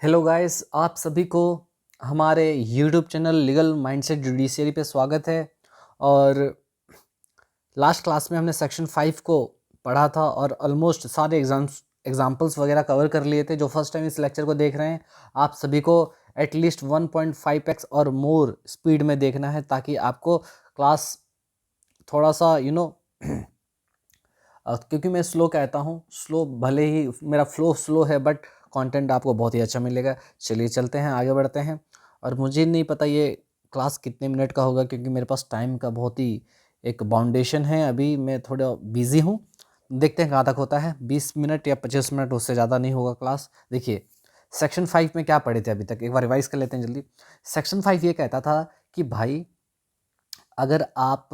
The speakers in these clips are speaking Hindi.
हेलो गाइस, आप सभी को हमारे YouTube channel legal mindset judiciary पे स्वागत है। और लास्ट क्लास में हमने सेक्शन 5 को पढ़ा था और ऑलमोस्ट सारे एग्जाम्पल्स वगैरह कवर कर लिए थे। जो फर्स्ट टाइम इस लेक्चर को देख रहे हैं, आप सभी को एटलीस्ट 1.5x और मोर स्पीड में देखना है ताकि आपको क्लास थोड़ा सा क्योंकि मैं स्लो कहता हूँ, स्लो भले ही मेरा फ्लो स्लो है बट कंटेंट आपको बहुत ही अच्छा मिलेगा। चलिए चलते हैं, आगे बढ़ते हैं। और मुझे नहीं पता ये क्लास कितने मिनट का होगा क्योंकि मेरे पास टाइम का बहुत ही एक बाउंडेशन है। अभी मैं थोड़ा बिजी हूँ, देखते हैं कहाँ तक होता है। 20 मिनट या 25 मिनट, उससे ज़्यादा नहीं होगा क्लास। देखिए सेक्शन 5 में क्या पढ़े थे अभी तक, एक बार रिवाइज कर लेते हैं जल्दी। सेक्शन 5 ये कहता था कि भाई अगर आप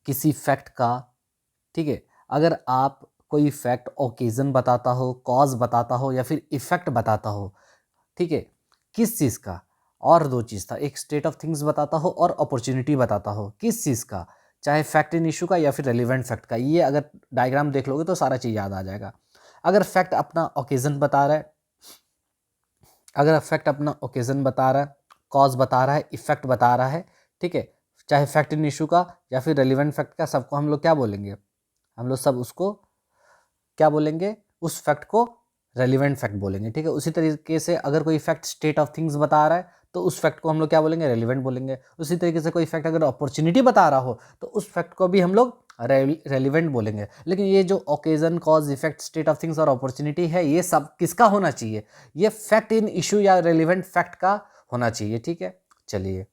किसी फैक्ट का, ठीक है, अगर आप कोई फैक्ट ओकेजन बताता हो, कॉज बताता हो या फिर इफेक्ट बताता हो, ठीक है, किस चीज़ का, और दो चीज़ था, एक स्टेट ऑफ थिंग्स बताता हो और अपॉर्चुनिटी बताता हो, किस चीज़ का, चाहे फैक्ट इन इशू का या फिर रेलिवेंट फैक्ट का। ये अगर डायग्राम देख लोगे तो सारा चीज़ याद आ जाएगा। अगर फैक्ट अपना ओकेजन बता रहा है, अगर फैक्ट अपना ओकेजन बता रहा है, कॉज बता रहा है, इफेक्ट बता रहा है, ठीक है, चाहे फैक्ट इन इशू का या फिर रेलिवेंट फैक्ट का, सबको हम लोग क्या बोलेंगे, हम लोग सब उसको क्या बोलेंगे, उस फैक्ट को रेलिवेंट फैक्ट बोलेंगे। ठीक है, उसी तरीके से अगर कोई फैक्ट स्टेट ऑफ थिंग्स बता रहा है तो उस फैक्ट को हम लोग क्या बोलेंगे, रेलिवेंट बोलेंगे। उसी तरीके से कोई फैक्ट अगर अपॉर्चुनिटी बता रहा हो तो उस फैक्ट को भी हम लोग रेलिवेंट बोलेंगे। लेकिन ये जो occasion, cause, effect, state of things और अपॉर्चुनिटी है, ये सब किसका होना चाहिए, ये फैक्ट इन इशू या रेलिवेंट फैक्ट का होना चाहिए। ठीक है, चलिए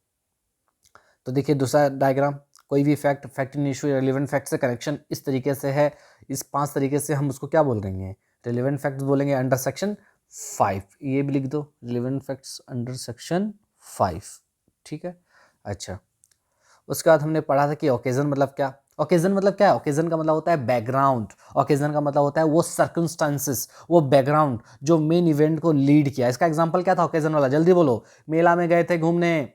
तो देखिए दूसरा डायग्राम, कोई भी fact, fact in issue, relevant fact से कनेक्शन इस तरीके से है। इस 5 तरीके से हम उसको क्या बोल रहे हैं, रेलिवेंट फैक्ट्स बोलेंगे अंडर सेक्शन 5। ये भी लिख दो, रेलिवेंट फैक्ट्स अंडर सेक्शन 5। ठीक है, अच्छा। उसके बाद हमने पढ़ा था कि ओकेजन मतलब क्या। ओकेजन मतलब क्या है, ओकेजन का मतलब होता है बैकग्राउंड। ओकेजन का मतलब होता है वो सर्कमस्टांसेस, वो बैकग्राउंड जो मेन इवेंट को लीड किया। इसका एग्जांपल क्या था ओकेजन वाला, जल्दी बोलो। मेला में गए थे घूमने,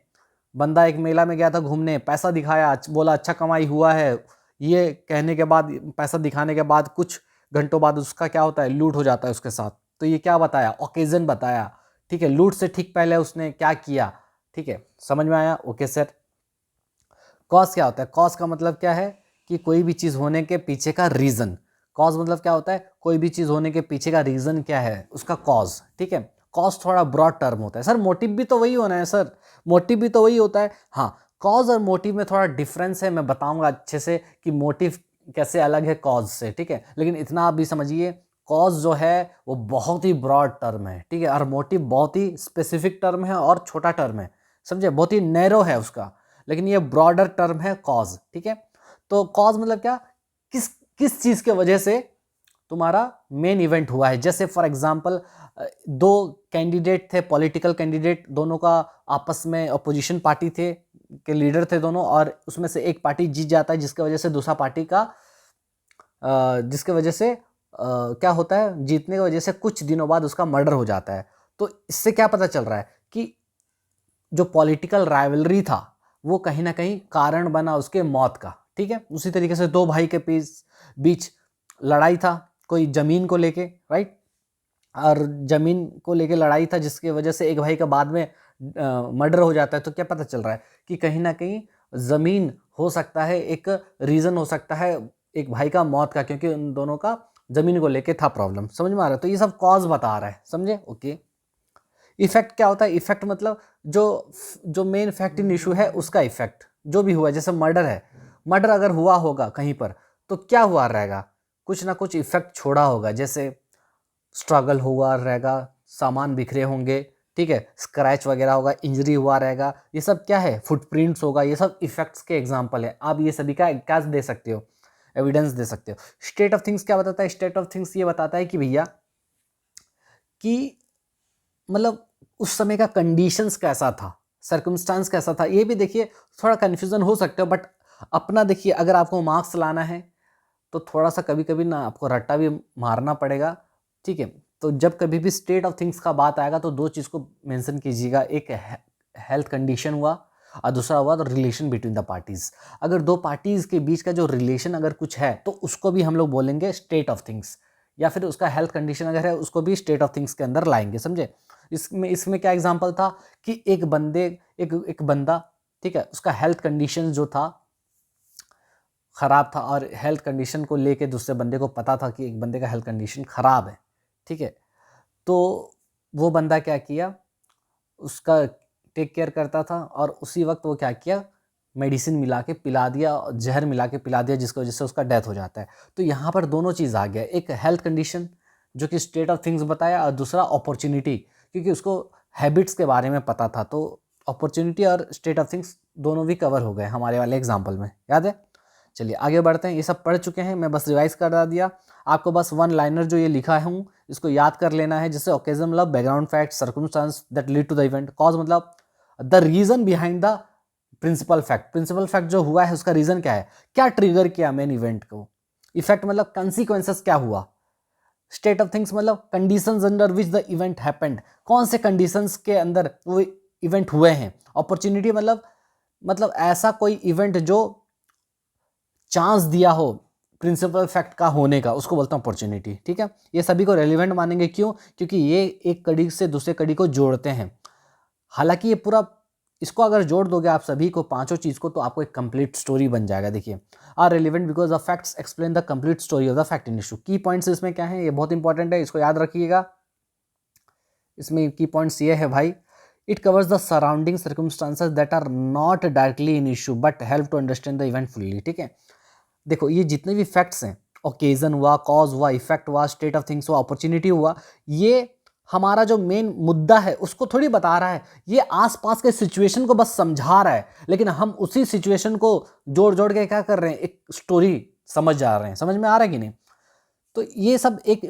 बंदा एक मेला में गया था घूमने, पैसा दिखाया, बोला अच्छा कमाई हुआ है। ये कहने के बाद, पैसा दिखाने के बाद कुछ घंटों बाद उसका क्या होता है, लूट हो जाता है उसके साथ। तो ये क्या बताया, ओकेजन बताया। ठीक है, लूट से ठीक पहले उसने क्या किया। ठीक है, समझ में आया, ओके सर। कॉज क्या होता है, कॉज का मतलब क्या है कि कोई भी चीज होने के पीछे का रीजन। कॉज मतलब क्या होता है, कोई भी चीज होने के पीछे का रीजन क्या है, उसका कॉज। ठीक है, कॉज थोड़ा ब्रॉड टर्म होता है। सर मोटिव भी तो वही होना है, सर मोटिव भी तो वही होता है। हाँ, कॉज और मोटिव में थोड़ा डिफरेंस है, मैं बताऊंगा अच्छे से कि मोटिव कैसे अलग है कॉज से। ठीक है, लेकिन इतना आप भी समझिए, कॉज जो है वो बहुत ही ब्रॉड टर्म है, ठीक है, और मोटिव बहुत ही स्पेसिफिक टर्म है और छोटा टर्म है, समझे, बहुत ही नैरो है उसका। लेकिन ये ब्रॉडर टर्म है कॉज। ठीक है, तो कॉज मतलब क्या, किस किस चीज के वजह से तुम्हारा मेन इवेंट हुआ है। जैसे फॉर एग्जांपल, दो कैंडिडेट थे, पॉलिटिकल कैंडिडेट, दोनों का आपस में अपोजिशन पार्टी थे, के लीडर थे दोनों, और उसमें से एक पार्टी जीत जाता है जिसके वजह से दूसरा पार्टी का जिसके वजह से क्या होता है, जीतने की वजह से कुछ दिनों बाद उसका मर्डर हो जाता है। तो इससे क्या पता चल रहा है कि जो पॉलिटिकल राइवलरी था वो कहीं ना कहीं कारण बना उसके मौत का। ठीक है, उसी तरीके से दो भाई के बीच लड़ाई था कोई जमीन को लेके, राइट, और जमीन को लेके लड़ाई था जिसकी वजह से एक भाई का बाद में मर्डर हो जाता है। तो क्या पता चल रहा है कि कहीं ना कहीं जमीन हो सकता है, एक रीजन हो सकता है एक भाई का मौत का, क्योंकि उन दोनों का जमीन को लेके था प्रॉब्लम। समझ में आ रहा है, तो ये सब कॉज बता रहा है, समझे, ओके। इफेक्ट क्या होता है, इफेक्ट मतलब जो जो मेन फैक्ट इन इशू है उसका इफेक्ट जो भी हुआ। जैसे मर्डर है, मर्डर अगर हुआ होगा कहीं पर तो क्या हुआ रहेगा, कुछ ना कुछ इफेक्ट छोड़ा होगा। जैसे स्ट्रगल हुआ रहेगा, सामान बिखरे होंगे, ठीक है, स्क्रैच वगैरह होगा, इंजरी हुआ रहेगा, ये सब क्या है, फुटप्रिंट्स होगा, ये सब इफेक्ट्स के एग्जांपल है। आप ये सभी का क्या दे सकते हो, एविडेंस दे सकते हो। स्टेट ऑफ थिंग्स क्या बताता है, स्टेट ऑफ थिंग्स ये बताता है कि भैया कि मतलब उस समय का कंडीशंस कैसा था, सर्कमस्टांस कैसा था। ये भी देखिए, थोड़ा कन्फ्यूजन हो सकता है बट अपना देखिए, अगर आपको मार्क्स लाना है तो थोड़ा सा कभी कभी ना आपको रट्टा भी मारना पड़ेगा। ठीक है, तो जब कभी भी स्टेट ऑफ थिंग्स का बात आएगा तो दो चीज़ को मेंशन कीजिएगा, एक हेल्थ कंडीशन हुआ और दूसरा हुआ तो रिलेशन बिटवीन द पार्टीज। अगर दो पार्टीज के बीच का जो रिलेशन अगर कुछ है तो उसको भी हम लोग बोलेंगे स्टेट ऑफ थिंग्स, या फिर उसका हेल्थ कंडीशन अगर है उसको भी स्टेट ऑफ थिंग्स के अंदर लाएंगे, समझे। इसमें इसमें क्या एग्जांपल था कि एक बंदा, ठीक है, उसका हेल्थ कंडीशन जो था ख़राब था और हेल्थ कंडीशन को लेके दूसरे बंदे को पता था कि एक बंदे का हेल्थ कंडीशन ख़राब है, ठीक है। तो वो बंदा क्या किया, उसका टेक केयर करता था और उसी वक्त वो क्या किया, मेडिसिन मिला के पिला दिया, जहर मिला के पिला दिया, जिसकी वजह से उसका डेथ हो जाता है। तो यहाँ पर दोनों चीज़ आ गया, एक हेल्थ कंडीशन जो कि स्टेट ऑफ थिंग्स बताया, और दूसरा अपॉर्चुनिटी, क्योंकि उसको हैबिट्स के बारे में पता था। तो अपॉर्चुनिटी और स्टेट ऑफ थिंग्स दोनों भी कवर हो गए हमारे वाले एग्जाम्पल में, याद है। चलिए आगे बढ़ते हैं, ये सब पढ़ चुके हैं, मैं बस रिवाइज करा दिया आपको। बस वन लाइनर जो ये लिखा हूँ इसको याद कर लेना है, जैसे ओकेजन मतलब background fact, circumstance that lead to the event, cause मतलब the reason behind the principal fact, principal fact जो हुआ है उसका रीजन क्या है, क्या ट्रिगर किया मेन इवेंट को, इफेक्ट मतलब कंसिक्वेंसेस क्या हुआ, स्टेट ऑफ थिंग्स मतलब conditions under which the event happened, कौन से कंडीशंस के अंदर वो इवेंट हुए हैं, अपॉर्चुनिटी मतलब ऐसा कोई इवेंट जो चांस दिया हो प्रिंसिपल फैक्ट का होने का, उसको बोलता हूँ अपॉर्चुनिटी, ठीक है। ये सभी को रेलिवेंट मानेंगे, क्यों, क्योंकि ये एक कड़ी से दूसरे कड़ी को जोड़ते हैं। हालांकि ये पूरा, इसको अगर जोड़ दोगे आप सभी को, पांचों चीज को, तो आपको एक कंप्लीट स्टोरी बन जाएगा। देखिए, are relevant because the facts explain the complete story of the fact in issue. Key points इसमें क्या है, ये बहुत इंपॉर्टेंट है, इसको याद रखिएगा। इसमें की पॉइंट्स ये है भाई, it covers the surrounding circumstances that are not directly in issue but help to understand the event fully, ठीक है। देखो, ये जितने भी फैक्ट्स हैं, ओकेजन हुआ, कॉज हुआ, इफेक्ट हुआ, स्टेट ऑफ थिंग्स हुआ, अपॉर्चुनिटी हुआ, ये हमारा जो मेन मुद्दा है उसको थोड़ी बता रहा है, ये आसपास के सिचुएशन को बस समझा रहा है, लेकिन हम उसी सिचुएशन को जोड़ जोड़ के क्या कर रहे हैं, एक स्टोरी समझ जा रहे हैं। समझ में आ रहा है कि नहीं। तो ये सब एक,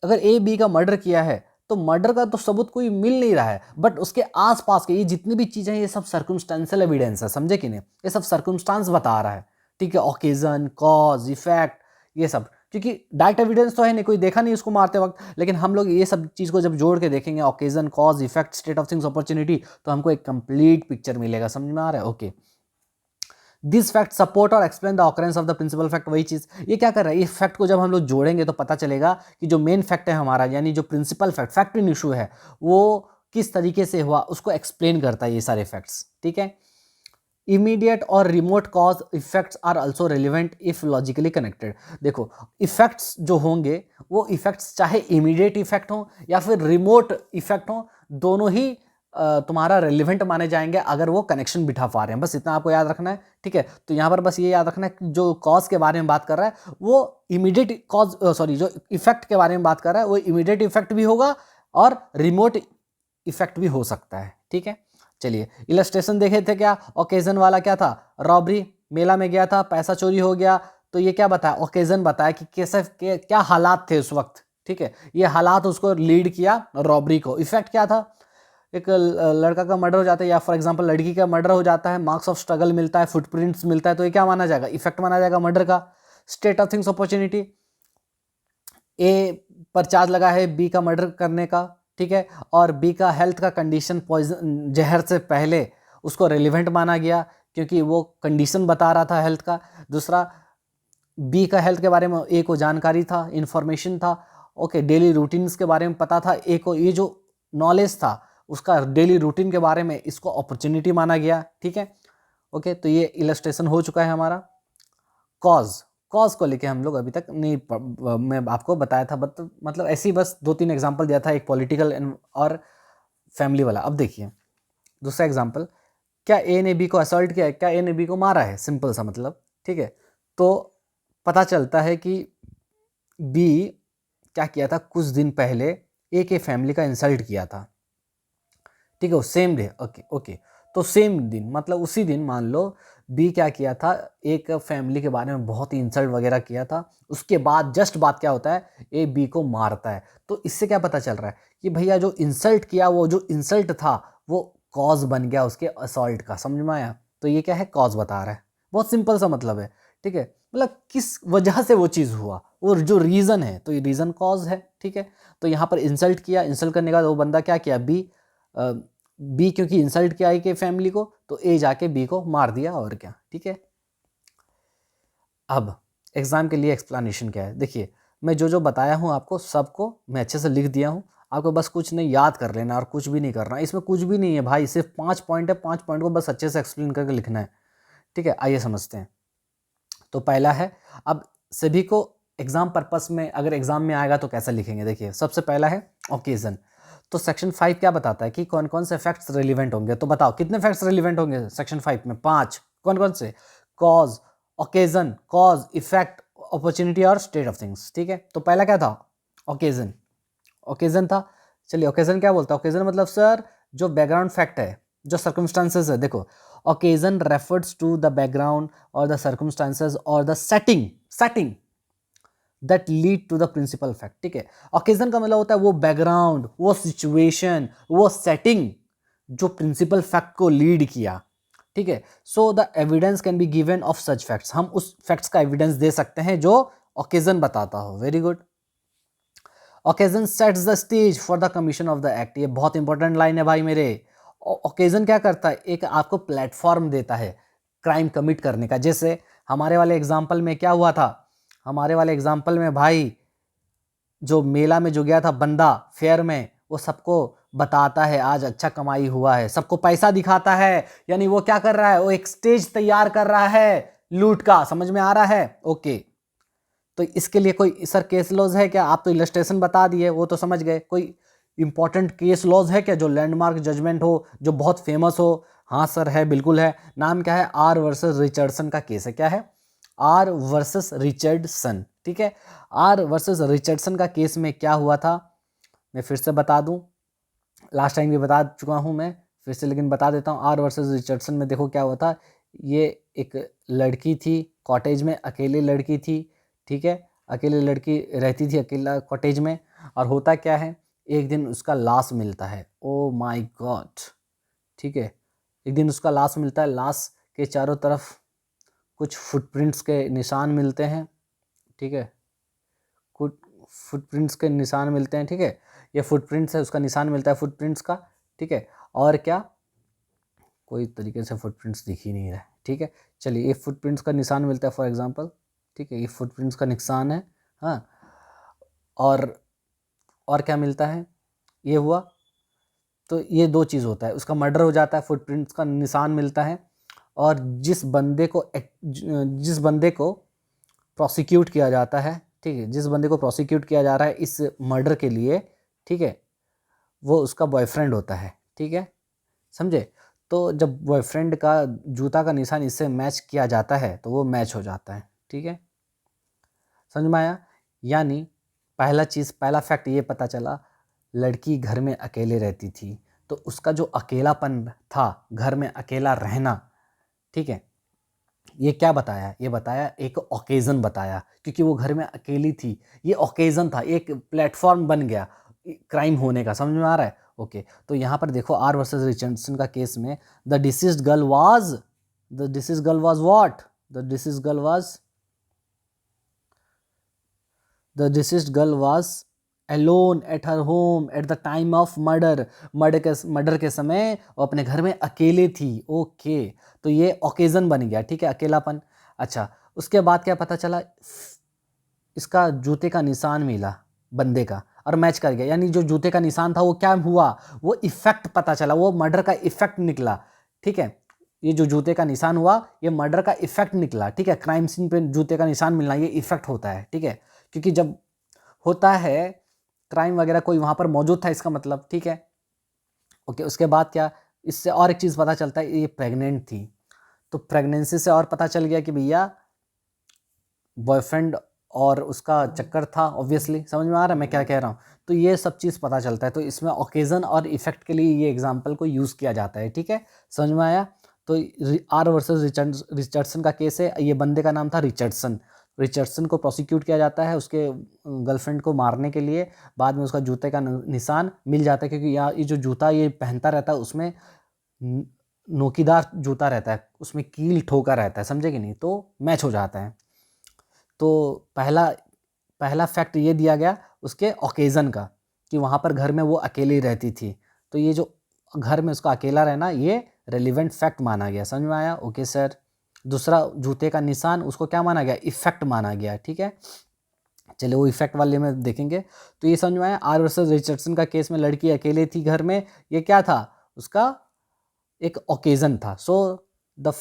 अगर ए बी का मर्डर किया है तो मर्डर का तो सबूत कोई मिल नहीं रहा है, बट उसके आसपास के ये जितनी भी चीजें हैं, ये सब सर्कमस्टेंशियल एविडेंस है, समझे कि नहीं, ये सब सर्कमस्टांस बता रहा है, ठीक है। ओकेजन, कॉज, इफेक्ट, ये सब, क्योंकि डायरेक्ट एविडेंस तो है नहीं, कोई देखा नहीं उसको मारते वक्त, लेकिन हम लोग ये सब चीज को जब जोड़ के देखेंगे, occasion, cause, effect, state of things, opportunity, तो हमको एक कंप्लीट पिक्चर मिलेगा। समझ में आ रहा है। ओके, दिस फैक्ट सपोर्ट और explain the occurrence of the principal fact. वही चीज ये क्या कर रहा है, इस फैक्ट को जब हम लोग जोड़ेंगे तो पता चलेगा कि जो मेन फैक्ट है हमारा, यानी जो principal fact, fact in issue है, वो किस तरीके से हुआ, उसको एक्सप्लेन करता है ये सारे फैक्ट्स, ठीक है। इमीडिएट और remote cause effects are also relevant if logically connected. देखो, इफेक्ट्स जो होंगे, वो इफेक्ट्स चाहे इमीडिएट इफेक्ट हो या फिर रिमोट इफेक्ट हो, दोनों ही तुम्हारा रेलिवेंट माने जाएंगे अगर वो कनेक्शन बिठा पा रहे हैं। बस इतना आपको याद रखना है, ठीक है। तो यहाँ पर बस ये याद रखना है कि जो कॉज के बारे में बात कर रहा है वो इमीडिएट कॉज, सॉरी, जो इफेक्ट के बारे में बात कर रहा है वो इमीडिएट इफेक्ट भी होगा और रिमोट इफेक्ट भी हो सकता है, ठीक है। चलिए इलस्ट्रेशन देखे थे क्या, ओकेजन वाला क्या था, रॉबरी, मेला में गया था, पैसा चोरी हो गया, तो ये क्या बताया, ओकेजन बताया कि कैसे क्या हालात थे उस वक्त, ठीक है। ये हालात उसको लीड किया रॉबरी को। इफेक्ट क्या था, एक लड़का का मर्डर हो जाता है या फॉर एग्जांपल लड़की का मर्डर हो जाता है, मार्क्स ऑफ स्ट्रगल मिलता है, फुटप्रिंट्स मिलता है, तो ये क्या माना जाएगा, इफेक्ट माना जाएगा मर्डर का। स्टेट ऑफ थिंग्स, अपॉर्चुनिटी, ए पर चार्ज लगा है बी का मर्डर करने का, ठीक है, और बी का हेल्थ का कंडीशन पॉइजन, जहर से पहले उसको रेलिवेंट माना गया क्योंकि वो कंडीशन बता रहा था हेल्थ का। दूसरा, बी का हेल्थ के बारे में ए को जानकारी था, इंफॉर्मेशन था, ओके, डेली रूटीन्स के बारे में पता था ए को, ये जो नॉलेज था उसका डेली रूटीन के बारे में, इसको अपॉर्चुनिटी माना गया, ठीक है। ओके, तो ये इलस्ट्रेशन हो चुका है हमारा। कॉज, कॉज को लेके हम लोग अभी तक नहीं मैं आपको बताया था, मतलब ऐसे ही बस 2-3 एग्जांपल दिया था, एक पॉलिटिकल और फैमिली वाला। अब देखिए दूसरा एग्जांपल, क्या ए ने बी को असॉल्ट किया है, क्या ए ने बी को मारा है, सिंपल सा मतलब, ठीक है। तो पता चलता है कि बी क्या किया था, कुछ दिन पहले ए के फैमिली का इंसल्ट किया था, ठीक है, सेम डे, ओके ओके। तो सेम दिन मतलब उसी दिन मान लो बी क्या किया था, एक फैमिली के बारे में बहुत ही इंसल्ट वगैरह किया था, उसके बाद जस्ट बात क्या होता है, ए बी को मारता है। तो इससे क्या पता चल रहा है कि भैया जो इंसल्ट किया, वो जो इंसल्ट था वो कॉज बन गया उसके असॉल्ट का। समझ में आया। तो ये क्या है, कॉज बता रहा है, बहुत सिंपल सा मतलब है, ठीक है। मतलब किस वजह से वो चीज़ हुआ, वो जो रीज़न है, तो ये रीज़न कॉज है, ठीक है। तो यहाँ पर इंसल्ट किया, इंसल्ट करने के बाद वो बंदा क्या किया, बी क्योंकि इंसल्ट किया ए के फैमिली को, तो ए जाके बी को मार दिया, और क्या, ठीक है। अब एग्जाम के लिए एक्सप्लेनेशन क्या है, देखिए मैं जो जो बताया हूँ आपको सबको मैं अच्छे से लिख दिया हूँ, आपको बस कुछ नहीं याद कर लेना और कुछ भी नहीं करना, इसमें कुछ भी नहीं है भाई, सिर्फ 5 पॉइंट है, 5 पॉइंट को बस अच्छे से एक्सप्लेन करके लिखना है। ठीक है, आइए समझते हैं। तो पहला है, अब सभी को एग्जाम पर्पस में अगर एग्जाम में आएगा तो कैसा लिखेंगे, देखिए सबसे पहला है ओकेजन। तो सेक्शन 5 क्या बताता है कि कौन कौन से फैक्ट्स रिलेवेंट होंगे, तो बताओ कितने फैक्ट्स रिलेवेंट होंगे सेक्शन 5 में, 5। कौन कौन से? Cause, occasion, cause, effect, opportunity और स्टेट ऑफ थिंग्स। ठीक है, तो पहला क्या था? ओकेजन। ओकेजन था, चलिए ओकेजन क्या बोलता है? ओकेजन मतलब सर जो बैकग्राउंड फैक्ट है, जो सर्कमस्टांसेस है। देखो occasion refers to the background और द सर्कमस्टांसेस और the setting that lead to the principal fact. ठीक है, ओकेजन का मतलब होता है वो बैकग्राउंड, वो सिचुएशन, वो सेटिंग जो प्रिंसिपल फैक्ट को लीड किया। ठीक है, so the evidence can be given of such facts, हम उस फैक्ट्स का एविडेंस दे सकते हैं जो ओकेजन बताता हो। Very good. Occasion sets the stage for the commission of the act, ये बहुत इंपॉर्टेंट लाइन है भाई मेरे। ओकेजन क्या करता है? एक आपको प्लेटफॉर्म देता है क्राइम कमिट करने का। जैसे हमारे वाले एग्जाम्पल में क्या हुआ था? हमारे वाले एग्जाम्पल में भाई जो मेला में जो गया था बंदा फेयर में, वो सबको बताता है आज अच्छा कमाई हुआ है, सबको पैसा दिखाता है, यानी वो क्या कर रहा है? वो एक स्टेज तैयार कर रहा है लूट का। समझ में आ रहा है? ओके। तो इसके लिए कोई सर केस लॉज है क्या? आप तो इलस्ट्रेशन बता दिए, वो तो समझ गए। कोई इंपॉर्टेंट केस लॉज है क्या जो लैंडमार्क जजमेंट हो, जो बहुत फेमस हो? हाँ सर है, बिल्कुल है। नाम क्या है? आर वर्सेस रिचर्डसन का केस है। क्या है? R versus Richardson. ठीक है, आर वर्सेस रिचर्डसन का केस में क्या हुआ था मैं फिर से बता दूं, लास्ट टाइम भी बता चुका हूं मैं, फिर से लेकिन बता देता हूं। आर वर्सेस रिचर्डसन में देखो क्या हुआ था। ये एक लड़की थी कॉटेज में, अकेली लड़की थी। ठीक है, अकेली लड़की रहती थी अकेला कॉटेज में, और होता क्या है, एक दिन उसका लाश मिलता है। Oh my God. ठीक है, एक दिन उसका लाश मिलता है, लाश के चारों तरफ कुछ फुटप्रिंट्स के निशान मिलते हैं। ठीक है, कुछ फुटप्रिंट्स के निशान मिलते हैं। ठीक है, ये फुटप्रिंट्स है, उसका निशान मिलता है फुटप्रिंट्स का। ठीक है, और क्या, कोई तरीके से फुटप्रिंट्स दिख ही नहीं रहा है। ठीक है, चलिए ये फुटप्रिंट्स का निशान मिलता है फॉर एग्जांपल। ठीक है, ये फुटप्रिंट्स का निशान है। हाँ, और क्या मिलता है? ये हुआ, तो ये दो चीज़ होता है, उसका मर्डर हो जाता है, फुटप्रिंट्स का निशान मिलता है, और जिस बंदे को प्रोसिक्यूट किया जाता है, ठीक है, जिस बंदे को प्रोसिक्यूट किया जा रहा है इस मर्डर के लिए, ठीक है, वो उसका बॉयफ्रेंड होता है। ठीक है, समझे? तो जब बॉयफ्रेंड का जूता का निशान इससे मैच किया जाता है तो वो मैच हो जाता है। ठीक है, समझ में आया? यानी पहला फैक्ट ये पता चला, लड़की घर में अकेले रहती थी, तो उसका जो अकेलापन था, घर में अकेला रहना, ठीक है, ये क्या बताया? ये बताया एक ओकेजन बताया, क्योंकि वो घर में अकेली थी, ये ओकेजन था, एक प्लेटफॉर्म बन गया क्राइम होने का। समझ में आ रहा है? ओके, तो यहाँ पर देखो आर वर्सेस रिचर्डसन का केस में the deceased girl was what? The deceased girl was alone at her home at the time of murder के समय वो अपने घर में अकेले थी। ओके, तो ये ओकेजन बन गया। ठीक है, अकेलापन। अच्छा, उसके बाद क्या पता चला? इसका जूते का निशान मिला बंदे का और मैच कर गया, यानी जो जूते का निशान था वो क्या हुआ? वो इफेक्ट पता चला, वो मर्डर का इफेक्ट निकला। ठीक है, ये जो जूते का निशान हुआ ये मर्डर का इफेक्ट निकला। ठीक है, क्राइम सीन पे जूते का निशान मिलना ये इफेक्ट होता है। ठीक है, क्योंकि जब होता है क्राइम वगैरह कोई वहाँ पर मौजूद था, इसका मतलब। ठीक है, ओके, उसके बाद क्या, इससे और एक चीज़ पता चलता है, ये प्रेग्नेंट थी, तो प्रेगनेंसी से और पता चल गया कि भैया बॉयफ्रेंड और उसका चक्कर था। ऑब्वियसली समझ में आ रहा है मैं क्या कह रहा हूँ? तो ये सब चीज़ पता चलता है, तो इसमें ओकेजन और इफेक्ट के लिए ये एग्जाम्पल को यूज़ किया जाता है। ठीक है, समझ में आया? तो आर वर्सेस रिचर्डसन का केस है, ये बंदे का नाम था रिचर्डसन को प्रोसिक्यूट किया जाता है उसके गर्लफ्रेंड को मारने के लिए। बाद में उसका जूते का निशान मिल जाता है, क्योंकि यहाँ ये जो जूता ये पहनता रहता है उसमें नोकीदार जूता रहता है, उसमें कील ठोका रहता है, समझे कि नहीं? तो मैच हो जाता है। तो पहला फैक्ट ये दिया गया उसके ओकेजन का, कि वहाँ पर घर में वो अकेली रहती थी, तो ये जो घर में उसका अकेला रहना ये रेलिवेंट फैक्ट माना गया। समझ में आया? Okay sir. दूसरा, जूते का निशान, उसको क्या माना गया? इफेक्ट माना गया। ठीक है, चलिए वो इफेक्ट वाले में देखेंगे। तो ये समझ में आया। आर वर्सेस रिचर्डसन का केस में लड़की अकेले थी घर में, ये क्या था, उसका एक ओकेजन था। So the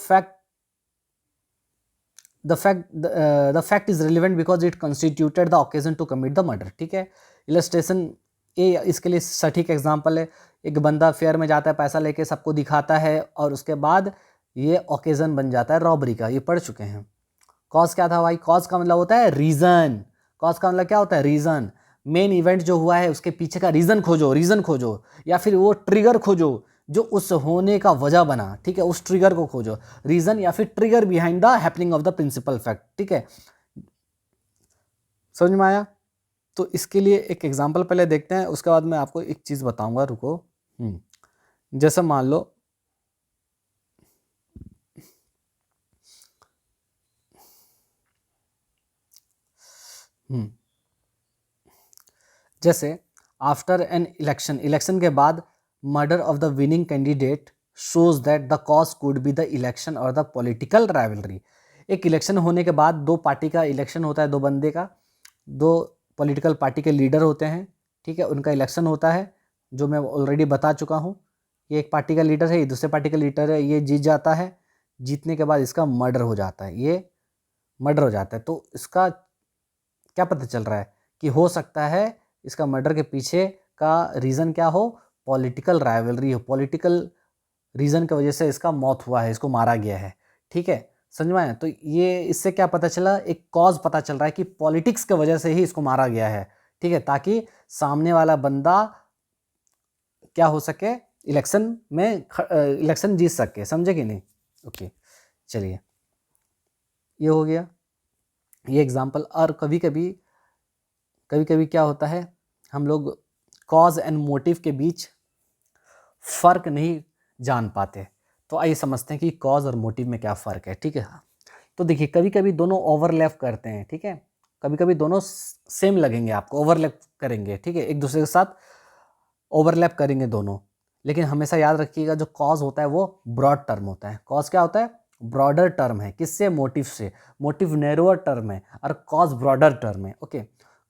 fact is relevant because it constituted the occasion to commit the murder. ठीक है, इलस्ट्रेशन ए इसके लिए सटीक एग्जाम्पल है। एक बंदा फेयर में जाता है, पैसा लेके सबको दिखाता है और उसके बाद ये ओकेजन बन जाता है रॉबरी का। ये पढ़ चुके हैं। कॉज क्या था भाई, कॉज का मतलब होता है रीजन। कॉज का मतलब क्या होता है, रीजन। मेन इवेंट जो हुआ है उसके पीछे का रीजन खोजो, या फिर वो ट्रिगर खोजो जो उस होने का वजह बना। ठीक है, उस ट्रिगर को खोजो, रीजन या फिर trigger behind the happening of the principal fact. ठीक है, समझ में आया। तो इसके लिए एक एग्जांपल पहले देखते हैं, उसके बाद मैं आपको एक चीज बताऊंगा, रुको। जैसे मान लो जैसे आफ्टर एन इलेक्शन के बाद murder of the winning candidate shows that the cause could be the election और द पॉलिटिकल राइवलरी। एक इलेक्शन होने के बाद, दो पार्टी का इलेक्शन होता है, दो बंदे का, दो पॉलिटिकल पार्टी के लीडर होते हैं। ठीक है, उनका इलेक्शन होता है, जो मैं ऑलरेडी बता चुका हूँ। ये एक पार्टी का लीडर है, ये दूसरे पार्टी का लीडर है, ये जीत जाता है। जीतने के बाद इसका मर्डर हो जाता है, ये मर्डर हो जाता है। तो इसका क्या पता चल रहा है कि हो सकता है इसका मर्डर के पीछे का रीज़न क्या हो, पॉलिटिकल राइवलरी हो, पॉलिटिकल रीज़न की वजह से इसका मौत हुआ है, इसको मारा गया है। ठीक है, समझ में आया। तो ये इससे क्या पता चला, एक कॉज पता चल रहा है कि पॉलिटिक्स की वजह से ही इसको मारा गया है। ठीक है, ताकि सामने वाला बंदा क्या हो सके, इलेक्शन जीत सके। समझे कि नहीं? ओके, चलिए ये हो गया ये एग्जाम्पल। और कभी कभी क्या होता है, हम लोग कॉज एंड मोटिव के बीच फ़र्क नहीं जान पाते। तो आइए समझते हैं कि कॉज और मोटिव में क्या फ़र्क है। ठीक है, तो देखिए कभी कभी दोनों ओवरलैप करते हैं। ठीक है, कभी कभी दोनों सेम लगेंगे, आपको ओवरलैप करेंगे। ठीक है, एक दूसरे के साथ ओवरलैप करेंगे दोनों। लेकिन हमेशा याद रखिएगा, जो कॉज होता है वो ब्रॉड टर्म होता है। कॉज क्या होता है, ब्रॉडर टर्म है। किससे, मोटिव से। मोटिव नैरोअर टर्म है और कॉज ब्रॉडर टर्म है। Okay,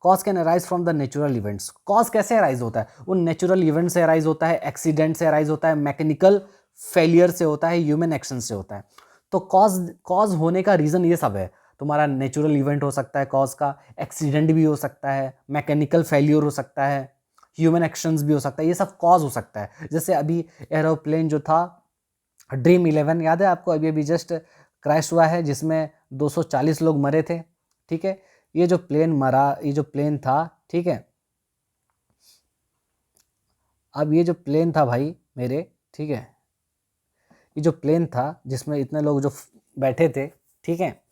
cause can arise from the natural events. Cause कैसे अराइज होता है, वो नेचुरल इवेंट से अराइज होता है, एक्सीडेंट से अराइज होता है, मैकेनिकल फेलियर से होता है, ह्यूमन एक्शन से होता है। तो कॉज होने का रीज़न ये सब है। तुम्हारा नेचुरल इवेंट हो सकता है कॉज का, एक्सीडेंट भी हो सकता है, मैकेनिकल फेलियर हो सकता है, ह्यूमन एक्शंस भी हो सकता है, ये सब कॉज हो सकता है। जैसे अभी एरोप्लेन जो था ड्रीम 11, याद है आपको, अभी अभी जस्ट क्रैश हुआ है, जिसमें 240 लोग मरे थे। ठीक है, ये जो प्लेन था, ठीक है, अब ये जो प्लेन था भाई मेरे, ठीक है, ये जो प्लेन था जिसमें इतने लोग जो बैठे थे, ठीक है,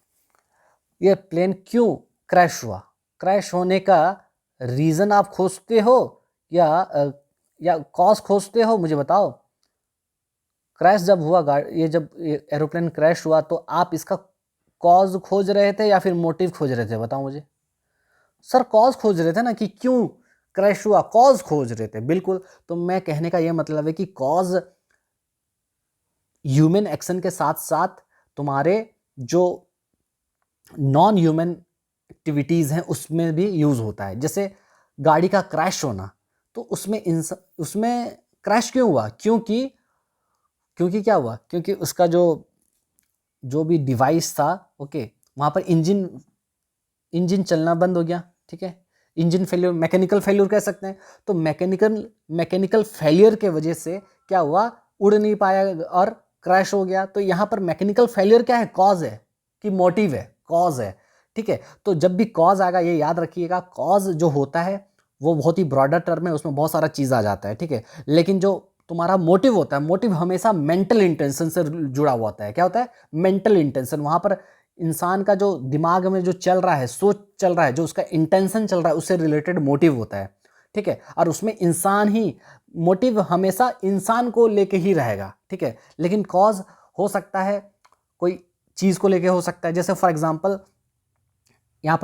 ये प्लेन क्यों क्रैश हुआ, क्रैश होने का रीज़न आप खोजते हो या कॉज खोजते हो, मुझे बताओ। क्रैश जब हुआ जब एरोप्लेन क्रैश हुआ, तो आप इसका कॉज खोज रहे थे या फिर मोटिव खोज रहे थे, बताओ मुझे। सर कॉज खोज रहे थे ना, कि क्यों क्रैश हुआ, कॉज खोज रहे थे, बिल्कुल। तो मैं कहने का यह मतलब है कि कॉज ह्यूमन एक्शन के साथ साथ तुम्हारे जो नॉन ह्यूमन एक्टिविटीज़ हैं उसमें भी यूज़ होता है। जैसे गाड़ी का क्रैश होना, तो उसमें क्रैश क्यों हुआ, क्योंकि क्या हुआ, क्योंकि उसका जो भी डिवाइस था, ओके, वहाँ पर इंजन चलना बंद हो गया। ठीक है, इंजन फेलियर, मैकेनिकल फेलियर कह सकते हैं। तो मैकेनिकल फेलियर के वजह से क्या हुआ, उड़ नहीं पाया और क्रैश हो गया। तो यहाँ पर मैकेनिकल फेलियर क्या है, कॉज है कि मोटिव है, कॉज है। ठीक है, तो जब भी कॉज आएगा ये याद रखिएगा, कॉज जो होता है वो बहुत ही ब्रॉडर टर्म है, उसमें बहुत सारा चीज़ आ जाता है। ठीक है, लेकिन जो तुम्हारा मोटिव होता है, मोटिव हमेशा मेंटल इंटेंशन से जुड़ा हुआ होता है। क्या होता है, मेंटल इंटेंशन। वहाँ पर इंसान का जो दिमाग में जो चल रहा है, सोच चल रहा है, जो उसका इंटेंशन चल रहा है, उससे रिलेटेड मोटिव होता है। ठीक है, और उसमें मोटिव हमेशा इंसान को लेके ही रहेगा। ठीक है, लेकिन कॉज हो सकता है कोई चीज़ को लेके हो सकता है। जैसे फॉर एग्जांपल यहाँ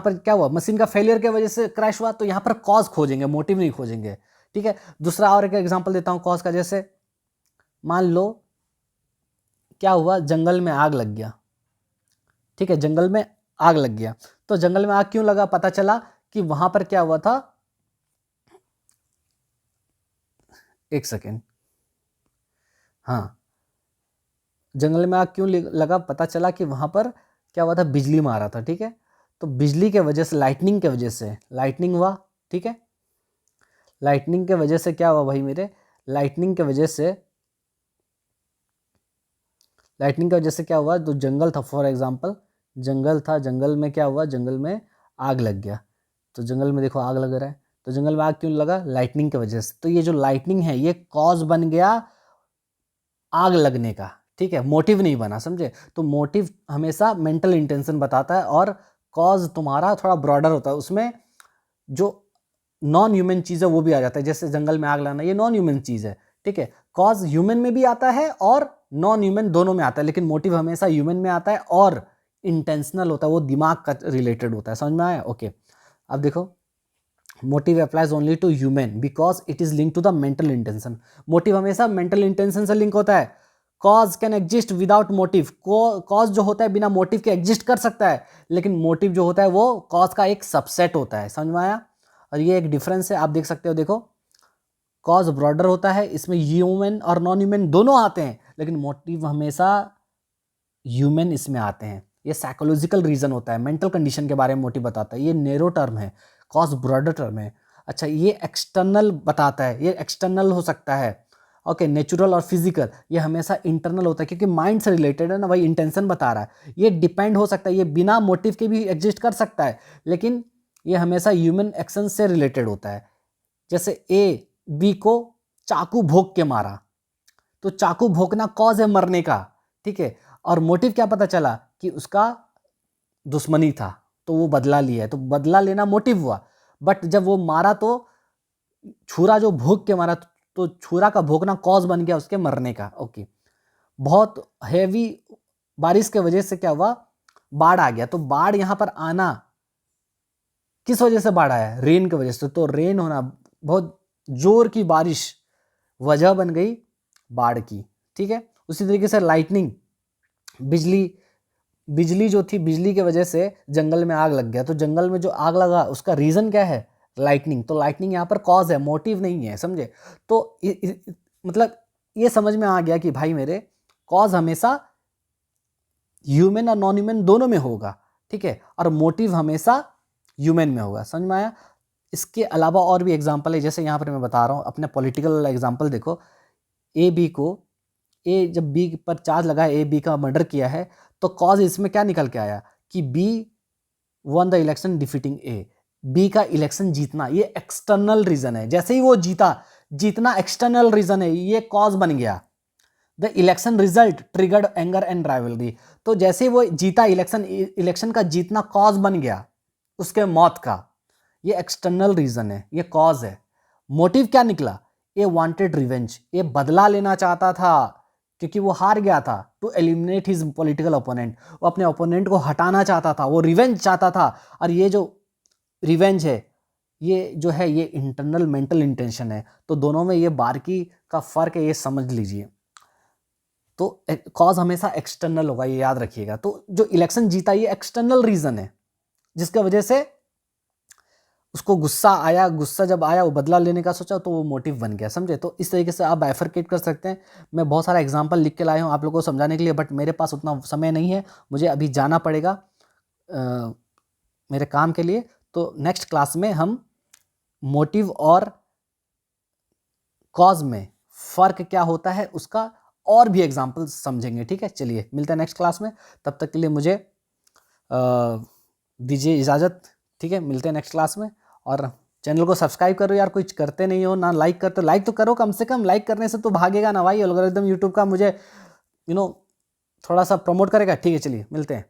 पर क्या हुआ, मशीन का फेलियर के वजह से क्रैश हुआ, तो यहाँ पर कॉज खोजेंगे, मोटिव नहीं खोजेंगे। ठीक है, दूसरा और एक एग्जांपल देता हूँ कॉज का। जैसे मान लो क्या हुआ, जंगल में आग लग गया। ठीक है, जंगल में आग लग गया, तो जंगल में आग क्यों लगा, पता चला कि वहां पर क्या हुआ था, एक सेकेंड, हाँ, जंगल में आग क्यों लगा, पता चला कि वहां पर क्या हुआ था, बिजली मारा था, ठीक है। तो बिजली के वजह से, लाइटनिंग के वजह से, लाइटनिंग हुआ, ठीक है। लाइटनिंग के वजह से क्या हुआ भाई मेरे, लाइटनिंग के वजह से, लाइटनिंग की वजह से क्या हुआ, तो जंगल था, फॉर एग्जांपल जंगल था, जंगल में क्या हुआ, जंगल में आग लग गया। तो जंगल में देखो आग लग रहा है, तो जंगल में आग क्यों लगा, लाइटनिंग की वजह से। तो ये जो लाइटनिंग है ये कॉज बन गया आग लगने का, ठीक है, मोटिव नहीं बना, समझे। तो मोटिव हमेशा मेंटल इंटेंशन बताता है और कॉज तुम्हारा थोड़ा ब्रॉडर होता है, उसमें जो नॉन ह्यूमन चीज़ है वो भी आ जाता है। जैसे जंगल में आग लगाना, ये नॉन ह्यूमन चीज़ है, ठीक है। कॉज ह्यूमन में भी आता है और नॉन ह्यूमन दोनों में आता है, लेकिन मोटिव हमेशा ह्यूमन में आता है और इंटेंशनल होता है, वो दिमाग का रिलेटेड होता है। समझ में आया, ओके। अब देखो, motive applies only to human because it is link to the mental intention. Motive हमेशा मेंटल इंटेंशन से लिंक होता है। Cause can exist without motive, cause जो होता है बिना मोटिव के एग्जिस्ट कर सकता है, लेकिन मोटिव जो होता है वो कॉज का एक सबसेट होता है। समझ में आया। और ये एक डिफरेंस है, आप देख सकते हो, देखो कॉज ब्रॉडर होता है, इसमें ह्यूमन और नॉन ह्यूमन दोनों आते हैं, लेकिन मोटिव हमेशा ह्यूमन इसमें आते हैं। ये साइकोलॉजिकल रीजन होता है, मेंटल कंडीशन के बारे में मोटिव बताता है। ये नैरो टर्म है, कॉज ब्रॉडर टर्म है। अच्छा, ये एक्सटर्नल बताता है, ये एक्सटर्नल हो सकता है, ओके। नेचुरल और फिजिकल, ये हमेशा इंटरनल होता है, क्योंकि माइंड से रिलेटेड है ना भाई, इंटेंशन बता रहा है। ये डिपेंड हो सकता है, ये बिना मोटिव के भी एग्जिस्ट कर सकता है, लेकिन ये हमेशा ह्यूमन एक्शन से रिलेटेड होता है। जैसे ए बी को चाकू भोंक के मारा, तो चाकू भोंकना कॉज है मरने का, ठीक है। और मोटिव क्या पता चला कि उसका दुश्मनी था, तो वो बदला लिया है, तो बदला लेना मोटिव हुआ। बट जब वो मारा तो छुरा जो भोंक के मारा, तो छुरा का भोंकना कॉज बन गया उसके मरने का, ओके। बहुत हैवी बारिश के वजह से क्या हुआ, बाढ़ आ गया। तो बाढ़ यहां पर आना किस वजह से बाढ़ आया, रेन की वजह से। तो रेन होना, बहुत जोर की बारिश वजह बन गई बाढ़ की, ठीक है। उसी तरीके से लाइटनिंग, बिजली, बिजली जो थी, बिजली की वजह से जंगल में आग लग गया। तो जंगल में जो आग लगा उसका रीजन क्या है, लाइटनिंग। तो लाइटनिंग यहाँ पर कॉज है, मोटिव नहीं है, समझे। तो मतलब ये समझ में आ गया कि भाई मेरे, कॉज हमेशा ह्यूमन और नॉन ह्यूमन दोनों में होगा, ठीक है, और मोटिव हमेशा ह्यूमन में होगा। समझ में आया। इसके अलावा और भी एग्जाम्पल है, जैसे यहाँ पर मैं बता रहा हूँ अपने पॉलिटिकल एग्जाम्पल। देखो, ए बी को, ए जब बी पर चार्ज लगा है, ए बी का मर्डर किया है, तो कॉज इसमें क्या निकल के आया कि B won the election defeating A, B का इलेक्शन जीतना, ये एक्सटर्नल रीजन है। जैसे ही वो जीता, जीतना एक्सटर्नल रीजन है, ये कॉज बन गया। The election result triggered anger and rivalry, तो जैसे वो जीता, इलेक्शन का जीतना कॉज बन गया उसके मौत का, ये एक्सटर्नल रीजन है, ये कॉज है। मोटिव क्या निकला, ये वांटेड रिवेंज, ये बदला लेना चाहता था क्योंकि वो हार गया था। To eliminate his political opponent, वो अपने ओपोनेंट को हटाना चाहता था, वो रिवेंज चाहता था। और ये जो रिवेंज है, ये जो है, ये इंटरनल मेंटल इंटेंशन है। तो दोनों में ये बारीकी का फर्क है, ये समझ लीजिए। तो कॉज हमेशा एक्सटर्नल होगा, ये याद रखिएगा। तो जो इलेक्शन जीता, ये एक्सटर्नल रीजन है, जिसकी वजह से उसको गुस्सा आया, गुस्सा जब आया वो बदला लेने का सोचा, तो वो मोटिव बन गया, समझे। तो इस तरीके से आप बाइफरकेट कर सकते हैं। मैं बहुत सारा एग्जांपल लिख के लाया हूँ आप लोगों को समझाने के लिए, बट मेरे पास उतना समय नहीं है, मुझे अभी जाना पड़ेगा मेरे काम के लिए। तो नेक्स्ट क्लास में हम मोटिव और कॉज में फ़र्क क्या होता है उसका और भी एग्जाम्पल समझेंगे, ठीक है। चलिए, मिलते हैं नेक्स्ट क्लास में, तब तक के लिए मुझे दीजिए इजाज़त, ठीक है। मिलते हैं नेक्स्ट क्लास में। और चैनल को सब्सक्राइब करो यार, कुछ करते नहीं हो ना, लाइक करते, लाइक तो करो कम से कम, लाइक करने से तो भागेगा ना भाई, एल्गोरिथम यूट्यूब का मुझे थोड़ा सा प्रमोट करेगा, ठीक है। चलिए, मिलते हैं।